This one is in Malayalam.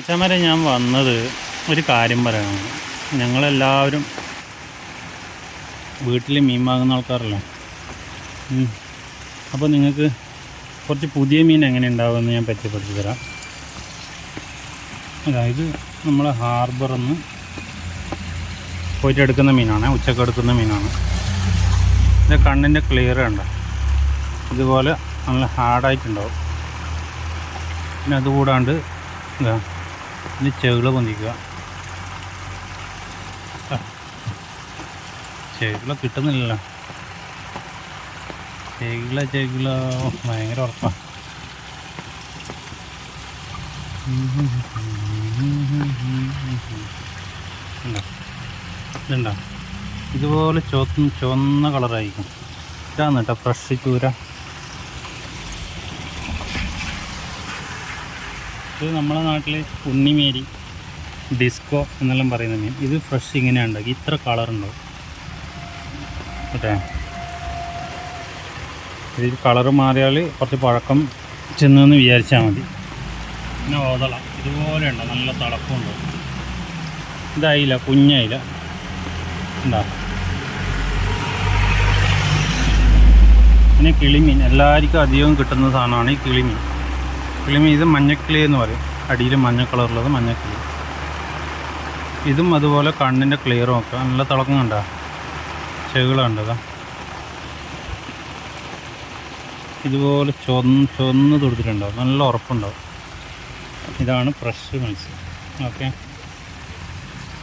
അച്ഛന്മാരെ ഞാൻ വന്നത് ഒരു കാര്യം പറയാനാണ്. ഞങ്ങളെല്ലാവരും വീട്ടിൽ മീൻ വാങ്ങുന്ന ആൾക്കാരല്ലേ. അപ്പോൾ നിങ്ങൾക്ക് കുറച്ച് പുതിയ മീൻ എങ്ങനെ ഉണ്ടാവുമെന്ന് ഞാൻ പരിചയപ്പെടുത്തി തരാം. അതായത് നമ്മൾ ഹാർബറിൽ നിന്ന് പോയിട്ട് എടുക്കുന്ന മീനാണ്, ഉച്ചക്ക് എടുക്കുന്ന മീനാണ്. ഇത് കണ്ണിൻ്റെ ക്ലിയർ കണ്ടോ, ഇതുപോലെ നല്ല ഹാർഡായിട്ടുണ്ടാവും. പിന്നെ അതുകൂടാണ്ട് ഇതാ ഇനി ചെകിള പൊന്തിക്കുക. ചെകിള കിട്ടുന്നില്ലല്ലോ. ചെകിള ഭയങ്കര ഉറപ്പാണ്. ഇതുണ്ടോ, ഇതുപോലെ ചുവന്ന കളറായിരിക്കും. ഇതാണ് കേട്ടോ ഫ്രഷ് ചൂര. ഇത് നമ്മളെ നാട്ടിൽ ഉണ്ണിമേരി, ഡിസ്കോ എന്നെല്ലാം പറയുന്ന മീൻ. ഇത് ഫ്രഷ് ഇങ്ങനെ ഉണ്ടാക്കി ഇത്ര കളറുണ്ടാവും കേട്ടോ. ഇത് കളറ് മാറിയാൽ കുറച്ച് പഴക്കം ചെന്നെന്ന് വിചാരിച്ചാൽ മതി. പിന്നെ ഓതള ഇതുപോലെ ഉണ്ടോ, നല്ല തിളക്കമുണ്ടോ. ഇതായില്ല, കുഞ്ഞായില്ല ഉണ്ടോ. പിന്നെ കിളിമീൻ എല്ലാവർക്കും അധികം കിട്ടുന്ന സാധനമാണ് ഈ കിളിമീൻ. ഇത് മഞ്ഞക്കിളി എന്ന് പറയും. അടിയിൽ മഞ്ഞ കളറുള്ളത് മഞ്ഞക്കിളി. ഇതും അതുപോലെ കണ്ണിൻ്റെ ക്ലിയറും ഒക്കെ നല്ല തിളക്കം കണ്ടോ, ചെകിള കണ്ടതാ. ഇതുപോലെ ചുവന്ന് തൊടുത്തിട്ടുണ്ടാവും, നല്ല ഉറപ്പുണ്ടാവും. ഇതാണ് ഫ്രഷ് മത്സ്യം. ഓക്കെ.